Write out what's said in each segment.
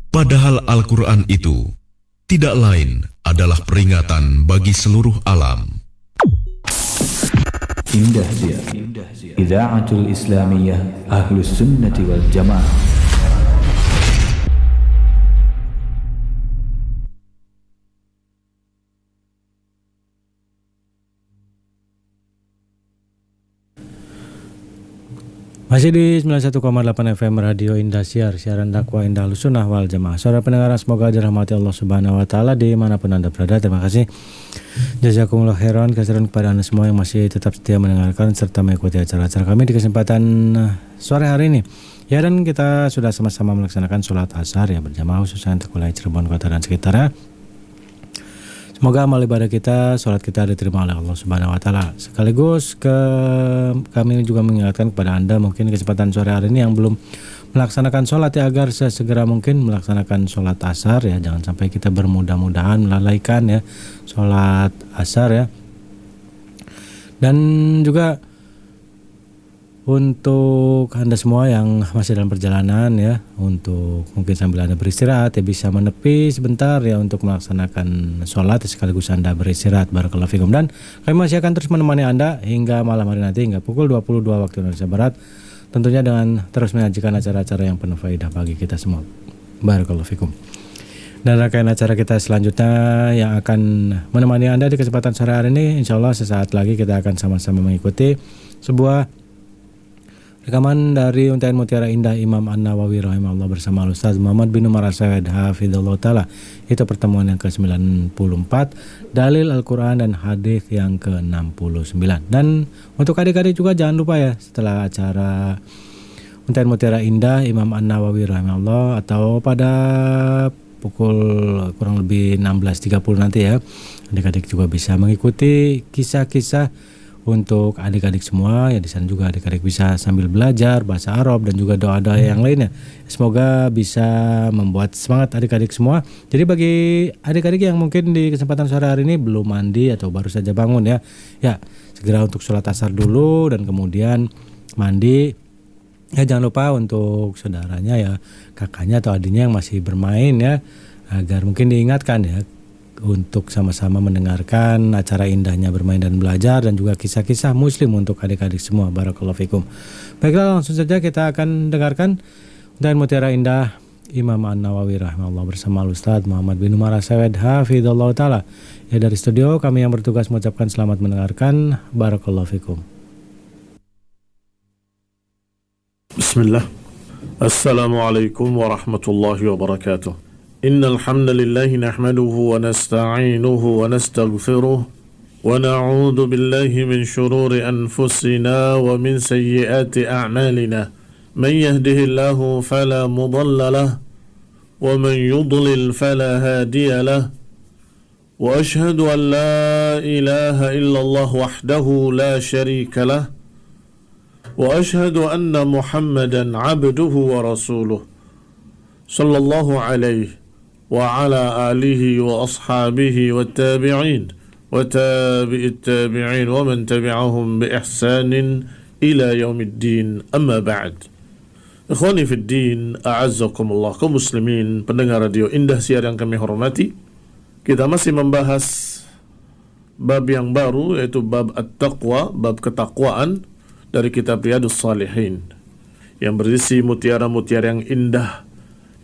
Padahal Al-Quran itu tidak lain adalah peringatan bagi seluruh alam. Indah Siar, Idaatul Islamiyah Ahlus Sunnati wal Jamaah. Masih di 91,8 FM Radio Indahsiar, siaran dakwah Indah Sunnah wal Jamaah. Saudara pendengar, semoga dirahmati Allah Subhanahu wa taala dimanapun Anda berada. Terima kasih. Jazakumullah khairan kasih kepada Anda semua yang masih tetap setia mendengarkan serta mengikuti acara-acara kami di kesempatan sore hari ini. Ya, dan kita sudah sama-sama melaksanakan sholat asar ya berjamaah khususnya untuk wilayah Cirebon kota dan sekitarnya. Semoga amal ibadah kita, sholat kita diterima oleh Allah Subhanahu wa taala. Sekaligus kami juga mengingatkan kepada Anda mungkin kesempatan sore hari ini yang belum melaksanakan sholat ya, agar sesegera mungkin melaksanakan sholat asar ya. Jangan sampai kita bermudah-mudahan melalaikan ya sholat asar ya. Dan juga untuk Anda semua yang masih dalam perjalanan ya, untuk mungkin sambil Anda beristirahat ya bisa menepi sebentar ya untuk melaksanakan sholat sekaligus Anda beristirahat. Barakallahu fikum. Dan kami masih akan terus menemani Anda hingga malam hari nanti hingga pukul 22 waktu Indonesia Barat, tentunya dengan terus menyajikan acara-acara yang penuh faedah bagi kita semua. Barakallahu fikum. Dan rangkaian acara kita selanjutnya yang akan menemani Anda di kesempatan sore hari ini, insya Allah sesaat lagi kita akan sama-sama mengikuti sebuah rekaman dari Untaian Mutiara Indah Imam An-Nawawi rahimahullah bersama Ustaz Muhammad bin Umar As-Sawed hafizallahu taala. Itu pertemuan yang ke-94, dalil Al-Quran dan hadis yang ke-69. Dan untuk adik-adik juga jangan lupa ya, setelah acara Untaian Mutiara Indah Imam An-Nawawi rahimahullah atau pada pukul kurang lebih 16.30 nanti ya, adik-adik juga bisa mengikuti kisah-kisah untuk adik-adik semua ya. Di sana juga adik-adik bisa sambil belajar bahasa Arab dan juga doa-doa yang lainnya. Semoga bisa membuat semangat adik-adik semua. Jadi bagi adik-adik yang mungkin di kesempatan sore hari ini belum mandi atau baru saja bangun ya, segera untuk sholat asar dulu dan kemudian mandi. Ya, jangan lupa untuk saudaranya ya, kakaknya atau adiknya yang masih bermain ya, agar mungkin diingatkan ya untuk sama-sama mendengarkan acara indahnya bermain dan belajar dan juga kisah-kisah muslim untuk adik-adik semua. Barakallahu fikum. Baiklah, langsung saja kita akan dengarkan dan Mutiara Indah Imam An-Nawawi rahimahullah bersama Ustaz Muhammad bin Umar As-Sawed hafizallahu taala. Ya, dari studio kami yang bertugas mengucapkan selamat mendengarkan. Barakallahu fikum. Bismillah. Assalamualaikum warahmatullahi wabarakatuh. إن الحمد لله نحمده ونستعينه ونستغفره ونعوذ بالله من شرور أنفسنا ومن سيئات أعمالنا من يهده الله فلا مضل له ومن يضلل فلا هادي له وأشهد أن لا إله إلا الله وحده لا شريك له وأشهد أن محمدا عبده ورسوله صلى الله عليه وعلى آله وأصحابه والتابعين وتابع التابعين ومن تبعهم بإحسان إلى يوم الدين أما بعد. Ikhwani fi din, a'azzakumullah, kaum muslimin pendengar radio Indah Siar yang kami hormati. Kita masih membahas bab yang baru, yaitu bab at-taqwa, bab ketakwaan dari kitab Riyadhus Shalihin yang berisi mutiara-mutiara yang indah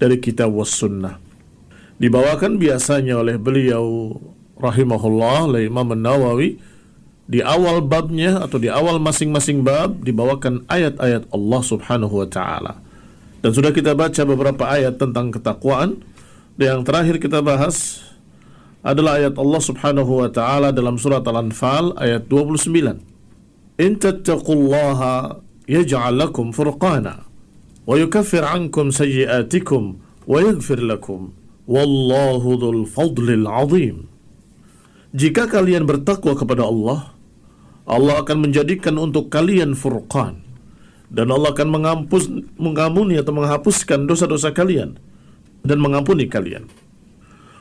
dari kitab was sunnah. Dibawakan biasanya oleh beliau rahimahullah, oleh Imam An-Nawawi, di awal babnya atau di awal masing-masing bab dibawakan ayat-ayat Allah Subhanahu wa taala. Dan sudah kita baca beberapa ayat tentang ketakwaan. Dan yang terakhir kita bahas adalah ayat Allah Subhanahu wa taala dalam surat Al-Anfal ayat 29. In tattaqullaha yaj'al lakum furqana wa yukaffir 'ankum sayyi'atikum wa yaghfir lakum wallahu dzul fadlil 'adzim. Jika kalian bertakwa kepada Allah, Allah akan menjadikan untuk kalian furqan, dan Allah akan mengampuni atau menghapuskan dosa-dosa kalian dan mengampuni kalian.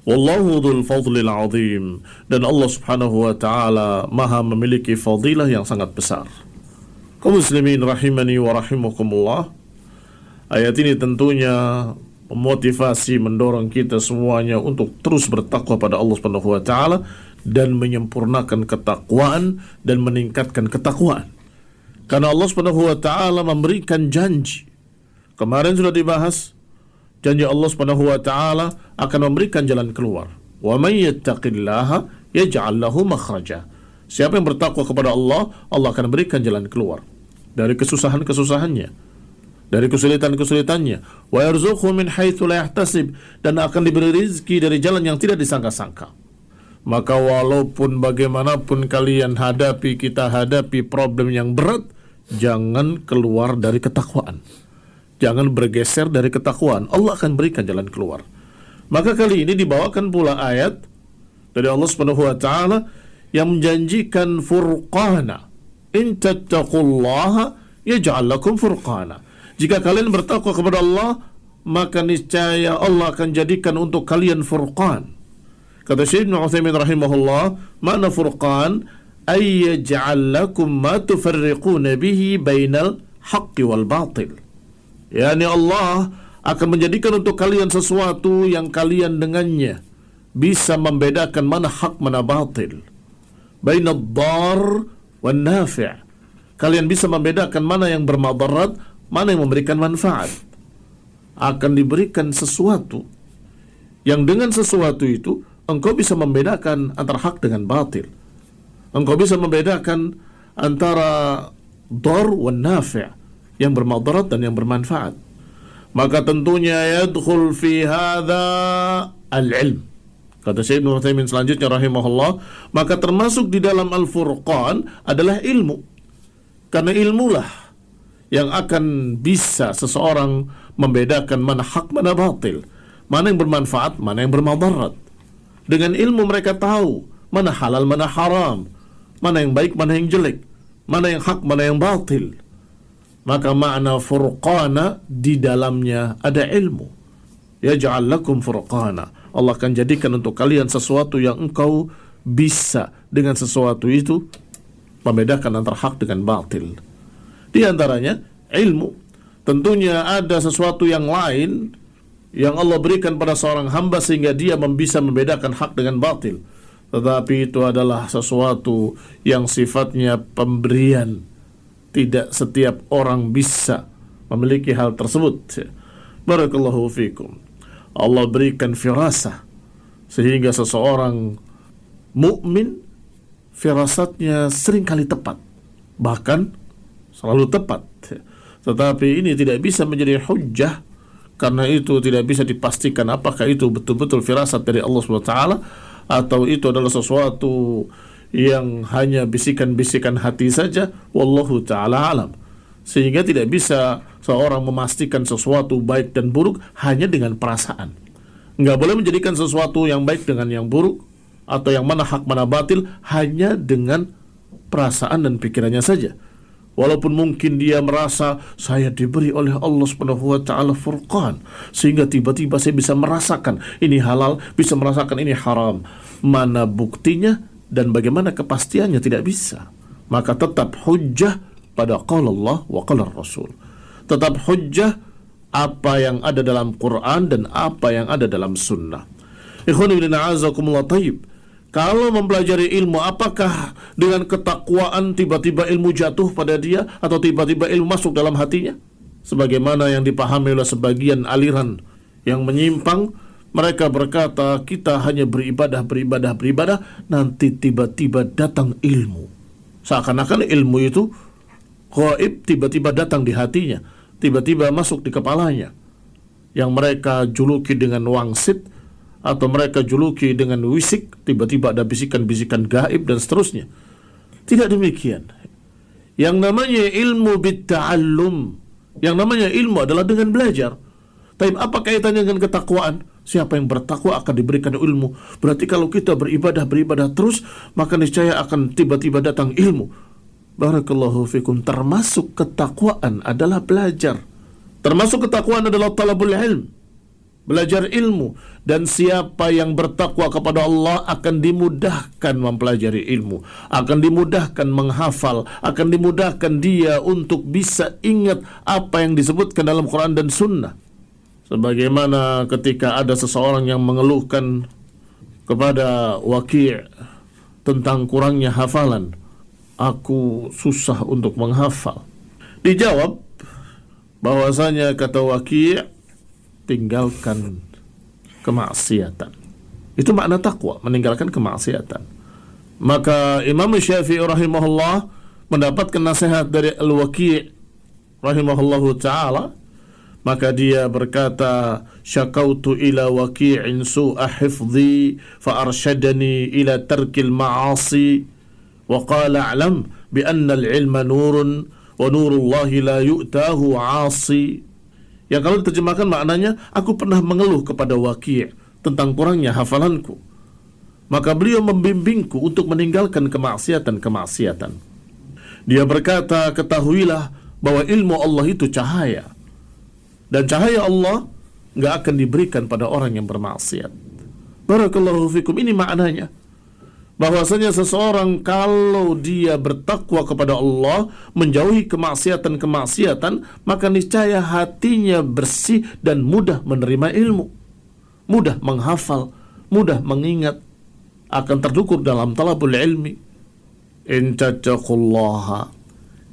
Wallahu dzul fadlil 'adzim, dan Allah Subhanahu wa taala Maha memiliki fadilah yang sangat besar. Kaum muslimin rahimani wa rahimakumullah, ayat ini tentunya memotivasi, mendorong kita semuanya untuk terus bertakwa pada Allah Subhanahu wa taala dan menyempurnakan ketakwaan dan meningkatkan ketakwaan. Karena Allah Subhanahu wa taala memberikan janji. Kemarin sudah dibahas janji Allah Subhanahu wa taala akan memberikan jalan keluar. Wa may yattaqillaha yaj'al lahu makhraja. Siapa yang bertakwa kepada Allah, Allah akan berikan jalan keluar dari kesusahan-kesusahannya, dari kesulitan-kesulitannya. Wa yarzuqhu min haitsu la yahtasib, dan akan diberi rezeki dari jalan yang tidak disangka-sangka. Maka walaupun bagaimanapun kalian kita hadapi problem yang berat, jangan keluar dari ketakwaan. Jangan bergeser dari ketakwaan. Allah akan berikan jalan keluar. Maka kali ini dibawakan pula ayat dari Allah Subhanahu wa taala yang menjanjikan furqana. In tattaqullaha yaj'al lakum furqana. Jika kalian bertakwa kepada Allah, maka niscaya Allah akan jadikan untuk kalian furqan. Kata Syekh Ibnu Utsaimin rahimahullah, makna furqan ay yaj'al lakum ma tufarriquna bihi bainal haqqi wal batil. Yani Allah akan menjadikan untuk kalian sesuatu yang kalian dengannya bisa membedakan mana hak mana batil. Bainad dar wan nafi'. Kalian bisa membedakan mana yang bermadarat, mana yang memberikan manfaat. Akan diberikan sesuatu yang dengan sesuatu itu engkau bisa membedakan antara hak dengan batil. Engkau bisa membedakan antara dar wan nafi', yang bermadarat dan yang bermanfaat. Maka tentunya yadkhul fi hadza al-ilm. Kata Syekh Ibnu Utsaimin selanjutnya rahimahullah, maka termasuk di dalam Al-Furqan adalah ilmu. Karena ilmulah yang akan bisa seseorang membedakan mana hak mana batil, mana yang bermanfaat, mana yang bermadarat. Dengan ilmu mereka tahu mana halal mana haram, mana yang baik mana yang jelek, mana yang hak mana yang batil. Maka makna furqana di dalamnya ada ilmu. Yaj'al lakum furqana. Allah akan jadikan untuk kalian sesuatu yang engkau bisa dengan sesuatu itu membedakan antara hak dengan batil. Di antaranya ilmu. Tentunya ada sesuatu yang lain yang Allah berikan pada seorang hamba sehingga dia bisa membedakan hak dengan batil. Tetapi itu adalah sesuatu yang sifatnya pemberian. Tidak setiap orang bisa memiliki hal tersebut. Barakallahu fikum. Allah berikan firasah sehingga seseorang mukmin firasatnya seringkali tepat, bahkan selalu tepat. Tetapi ini tidak bisa menjadi hujjah, karena itu tidak bisa dipastikan apakah itu betul-betul firasat dari Allah SWT atau itu adalah sesuatu yang hanya bisikan-bisikan hati saja. Wallahu ta'ala alam. Sehingga tidak bisa seorang memastikan sesuatu baik dan buruk hanya dengan perasaan. Nggak boleh menjadikan sesuatu yang baik dengan yang buruk, atau yang mana hak mana batil hanya dengan perasaan dan pikirannya saja. Walaupun mungkin dia merasa saya diberi oleh Allah Subhanahu wa taala furqan, sehingga tiba-tiba saya bisa merasakan ini halal, bisa merasakan ini haram. Mana buktinya dan bagaimana kepastiannya tidak bisa. Maka tetap hujjah pada qala Allah wa qala Rasul. Tetap hujjah apa yang ada dalam Quran dan apa yang ada dalam sunnah. Ikhwani fillah a'azakumullah. Taib, kalau mempelajari ilmu, apakah dengan ketakwaan tiba-tiba ilmu jatuh pada dia atau tiba-tiba ilmu masuk dalam hatinya? Sebagaimana yang dipahami oleh sebagian aliran yang menyimpang, mereka berkata kita hanya beribadah, nanti tiba-tiba datang ilmu. Seakan-akan ilmu itu gaib, tiba-tiba datang di hatinya, tiba-tiba masuk di kepalanya. Yang mereka juluki dengan wangsit, atau mereka juluki dengan wisik, tiba-tiba ada bisikan-bisikan gaib dan seterusnya. Tidak demikian. Yang namanya ilmu bitta'allum, yang namanya ilmu adalah dengan belajar. Tapi apa kaitannya dengan ketakwaan? Siapa yang bertakwa akan diberikan ilmu. Berarti kalau kita beribadah terus, maka niscaya akan tiba-tiba datang ilmu. Barakallahu fikum. Termasuk ketakwaan adalah belajar. Termasuk ketakwaan adalah talabul ilm. belajar ilmu. Dan siapa yang bertakwa kepada Allah akan dimudahkan mempelajari ilmu, akan dimudahkan menghafal, akan dimudahkan dia untuk bisa ingat apa yang disebutkan dalam Quran dan Sunnah. Sebagaimana ketika ada seseorang yang mengeluhkan kepada Waki' tentang kurangnya hafalan, aku susah untuk menghafal. Dijawab bahwasanya, kata Waki', tinggalkan kemaksiatan. Itu makna takwa, meninggalkan kemaksiatan. Maka Imam Syafi'i rahimahullah mendapatkan nasihat dari Al-Waki' rahimahullahu ta'ala, maka dia berkata, syakautu ila waki'in su'a hifdhi fa arsyadani ila tarkil ma'asi wa qala a'lam bi anna al-ilma nurun wa nurullahi la yu'tahu 'asi. Yang kalau diterjemahkan maknanya, aku pernah mengeluh kepada Waki' tentang kurangnya hafalanku, maka beliau membimbingku untuk meninggalkan kemaksiatan-kemaksiatan. Dia berkata, ketahuilah bahwa ilmu Allah itu cahaya, dan cahaya Allah nggak akan diberikan pada orang yang bermaksiat. Barakallahu fikum. Ini maknanya, bahwasanya seseorang kalau dia bertakwa kepada Allah, menjauhi kemaksiatan-kemaksiatan, maka niscaya hatinya bersih dan mudah menerima ilmu, mudah menghafal, mudah mengingat, akan terdukur dalam talabul ilmi. In tattaqullaha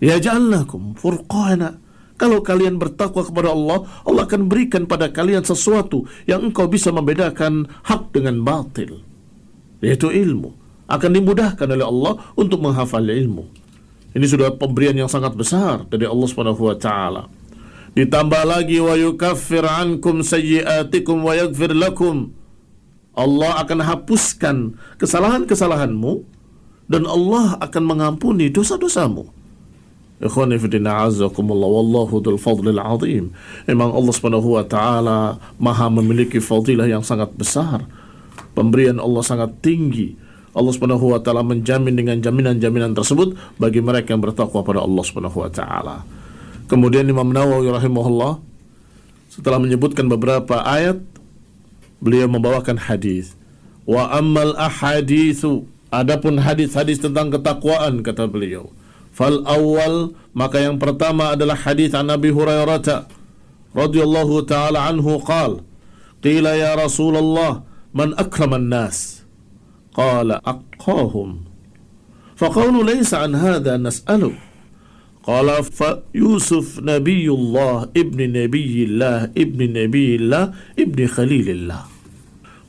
yaj'al lakum furqana. Kalau kalian bertakwa kepada Allah, Allah akan berikan pada kalian sesuatu yang engkau bisa membedakan hak dengan batil, yaitu ilmu. Akan dimudahkan oleh Allah untuk menghafal ilmu. Ini sudah pemberian yang sangat besar dari Allah Subhanahu wa taala. Ditambah lagi, wa yukaffir ankum sayyi'atikum wa yaghfir lakum. Allah akan hapuskan kesalahan-kesalahanmu dan Allah akan mengampuni dosa-dosamu. Ikhwani fillah, a'azzakumullah, wallahu dzul fadlil 'azim. Memang Allah Subhanahu wa taala Maha memiliki fadilah yang sangat besar. Pemberian Allah sangat tinggi. Allah Subhanahu wa taala menjamin dengan jaminan-jaminan tersebut bagi mereka yang bertakwa pada Allah Subhanahu wa taala. Kemudian Imam Nawawi rahimahullah setelah menyebutkan beberapa ayat, beliau membawakan hadis. Wa ammal ahaditsu, adapun hadis-hadis tentang ketakwaan, kata beliau, fal awal, maka yang pertama adalah hadis an Abi Hurairah radhiyallahu taala anhu qala, qila ya Rasulullah man akraman nas? Qala aqahum. Faqalu laysa an hadha nas'alu. Qala fa Yusuf nabiyullah ibni nabiyillah ibni nabiyillah ibni khalilillah.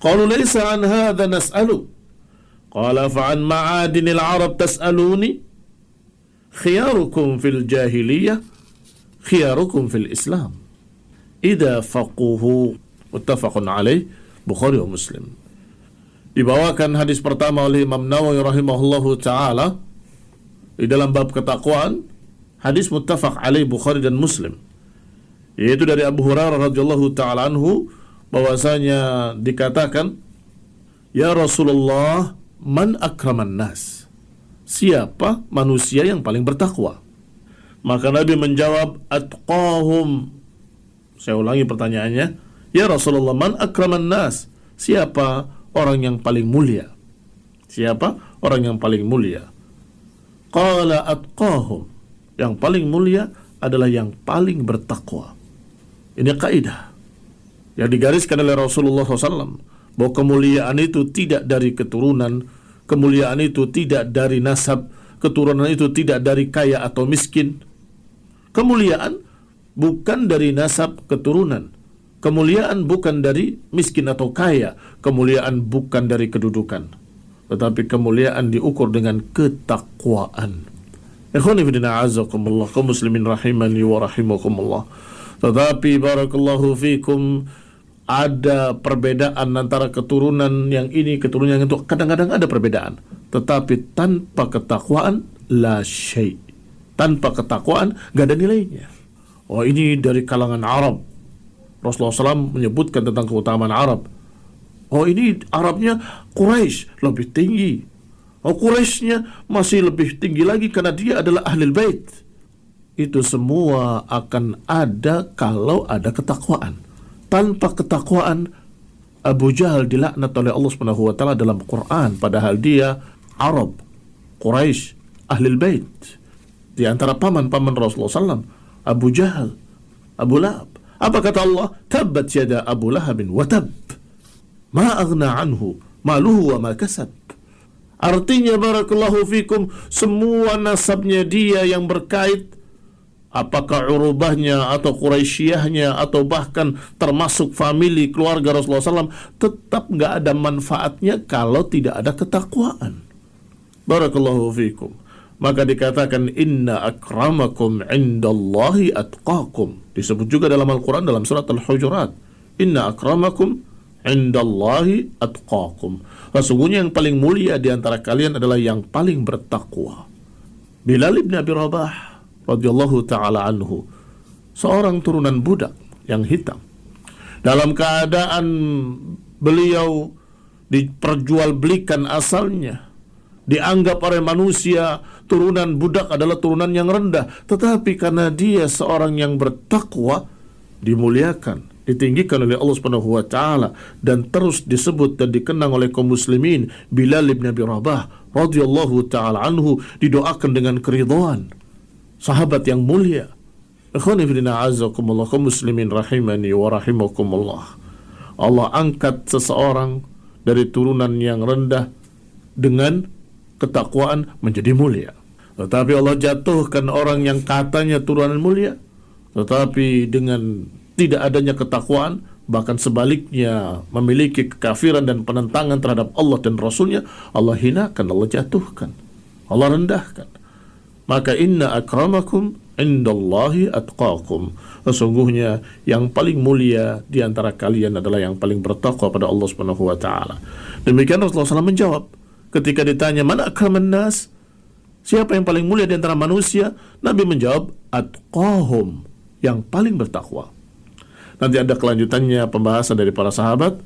Qalu laysa an hadha nas'alu. Qala fa an ma'adinil arab tas'aluni. Khiyarukum fil jahiliyah khiyarukum fil islam. Idza faquhu. Muttafaqun alaih, Bukhari wa Muslim. Dibawakan hadis pertama oleh Imam Nawawi rahimahullahu ta'ala di dalam bab ketakwaan, hadis muttafaq alaih Bukhari dan Muslim, yaitu dari Abu Hurairah radhiyallahu ta'ala anhu, bahwasanya dikatakan, ya Rasulullah, man akraman nas? Siapa manusia yang paling bertakwa? Maka Nabi menjawab, atqahum. Saya ulangi pertanyaannya, ya Rasulullah, man akraman nas? Siapa orang yang paling mulia? Siapa orang yang paling mulia? Qala atqahum. Yang paling mulia adalah yang paling bertakwa. Ini kaidah yang digariskan oleh Rasulullah SAW, bahwa kemuliaan itu tidak dari keturunan, kemuliaan itu tidak dari nasab, keturunan itu tidak dari kaya atau miskin. Kemuliaan bukan dari nasab keturunan, kemuliaan bukan dari miskin atau kaya, kemuliaan bukan dari kedudukan, tetapi kemuliaan diukur dengan ketakwaan. Ikhwani fillah, a'azzakumullah, kaum muslimin rahimani wa rahimakumullah. Tetapi barakallahu fikum, ada perbedaan antara keturunan yang ini, keturunan yang itu. Kadang-kadang ada perbedaan, tetapi tanpa ketakwaan la syai'. Tanpa ketakwaan gak ada nilainya. Oh, ini dari kalangan Arab. Rasulullah SAW menyebutkan tentang keutamaan Arab. Oh, ini Arabnya Quraisy lebih tinggi. Oh, Quraisynya masih lebih tinggi lagi karena dia adalah Ahlul Bait. Itu semua akan ada kalau ada ketakwaan. Tanpa ketakwaan, Abu Jahal dilaknat oleh Allah Subhanahu wa taala dalam Quran, padahal dia Arab, Quraisy, Ahlul Bait. Di antara paman-paman Rasulullah SAW, Abu Jahal, Abu Lahab. Apa kata Allah? Tabbat yada Abu Lahabin wa tab. Ma aghna anhu maluhu wa ma kasab. Artinya barakallahu fikum, semua nasabnya dia yang berkait, apakah urubahnya atau Quraisyiyahnya atau bahkan termasuk famili keluarga Rasulullah SAW, tetap nggak ada manfaatnya kalau tidak ada ketakwaan. Barakallahu fikum. Maka dikatakan inna akramakum indallahi atqakum. Disebut juga dalam Al-Quran dalam surat Al-Hujurat, inna akramakum indallahi atqakum. Sesungguhnya yang paling mulia di antara kalian adalah yang paling bertakwa. Bilal bin Abi Rabah radhiyallahu ta'ala anhu, seorang turunan budak yang hitam, dalam keadaan beliau diperjualbelikan asalnya, dianggap oleh manusia turunan budak adalah turunan yang rendah, tetapi karena dia seorang yang bertakwa, dimuliakan, ditinggikan oleh Allah Subhanahu wa taala, dan terus disebut dan dikenang oleh kaum muslimin. Bilal bin Abi Rabah radhiyallahu ta'ala anhu didoakan dengan keridhaan, sahabat yang mulia. Ikhwani fillah azakumullah, kaum muslimin rahimani wa rahimakumullah. Allah angkat seseorang dari turunan yang rendah dengan ketakwaan menjadi mulia. Tetapi Allah jatuhkan orang yang katanya turunan mulia, tetapi dengan tidak adanya ketakwaan, bahkan sebaliknya memiliki kekafiran dan penentangan terhadap Allah dan Rasulnya, Allah hinakan, Allah jatuhkan, Allah rendahkan. Maka inna akramakum indallahi atqakum. Sesungguhnya yang paling mulia di antara kalian adalah yang paling bertakwa pada Allah Subhanahu wa taala. Demikian Rasulullah SAW menjawab ketika ditanya, "Man akraman nas?" Siapa yang paling mulia di antara manusia? Nabi menjawab, atqahum, yang paling bertakwa. Nanti ada kelanjutannya pembahasan dari para sahabat.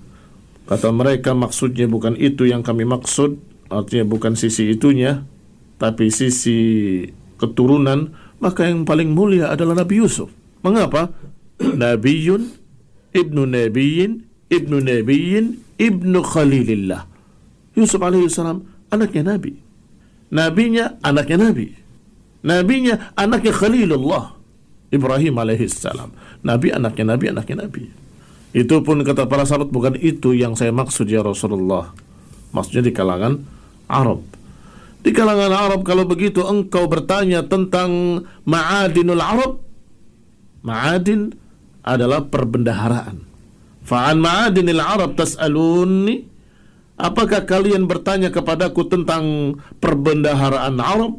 Kata mereka, maksudnya bukan itu yang kami maksud, artinya bukan sisi itunya, tapi sisi keturunan. Maka yang paling mulia adalah Nabi Yusuf. Mengapa? Nabiyun, ibnu Nabiyyin, ibnu Nabiyyin, ibnu Khalilillah. Yusuf alaihissalam anaknya Nabi, nabinya anaknya Nabi, nabinya anaknya Khalilullah Ibrahim alaihissalam. Nabi anaknya Nabi, anaknya Nabi. Itu pun kata para sahabat, bukan itu yang saya maksud ya Rasulullah. Maksudnya di kalangan Arab. Di kalangan Arab, kalau begitu engkau bertanya tentang ma'adinul Arab. Ma'adin adalah perbendaharaan. Fa'an ma'adinil Arab tas'aluni. Apakah kalian bertanya kepadaku tentang perbendaharaan Arab?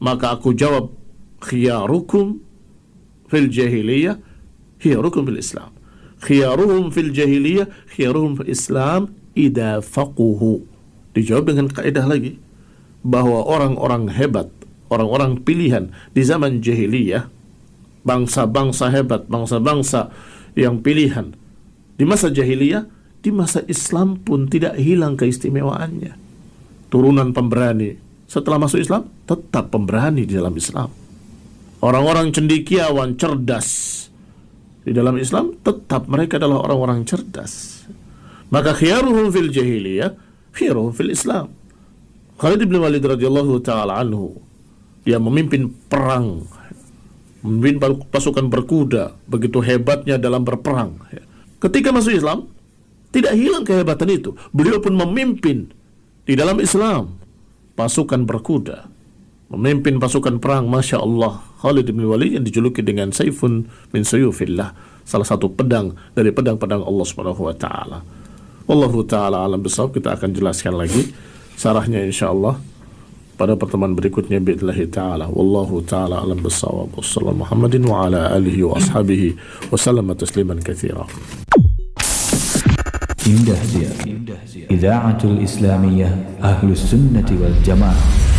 Maka aku jawab, khiyarukum fil jahiliyah, khiyarukum fil Islam. Khiyaruhum fil jahiliyah, khiyaruhum fil Islam idza faquhu. Dijawab dengan kaidah lagi, bahwa orang-orang hebat, orang-orang pilihan di zaman jahiliyah, bangsa-bangsa hebat, bangsa-bangsa yang pilihan di masa jahiliyah, di masa Islam pun tidak hilang keistimewaannya. Turunan pemberani setelah masuk Islam tetap pemberani di dalam Islam. Orang-orang cendekiawan, cerdas di dalam Islam, tetap mereka adalah orang-orang cerdas. Maka khiyaruhum fil jahiliyah, khiyaruhum fil Islam. Khalid bin Walid radhiyallahu ta'ala anhu, dia memimpin perang, memimpin pasukan berkuda, begitu hebatnya dalam berperang. Ketika masuk Islam, tidak hilang kehebatan itu. Beliau pun memimpin di dalam Islam pasukan berkuda, memimpin pasukan perang. Masya Allah, Khalid bin Walid yang dijuluki dengan Saifun min Suyufillah, salah satu pedang dari pedang-pedang Allah Subhanahu wa taala. Wallahu taala alam bisawab. Kita akan jelaskan lagi sarahnya insyaallah pada pertemuan berikutnya biidznillah taala. Wallahu taala alam bisawab. Wassallallahu Muhammadin wa ala alihi wa ashabihi wa sallama tasliman katsira. Indah Zia Idaatul Islamiyah Ahlus Sunnati wal Jamaah.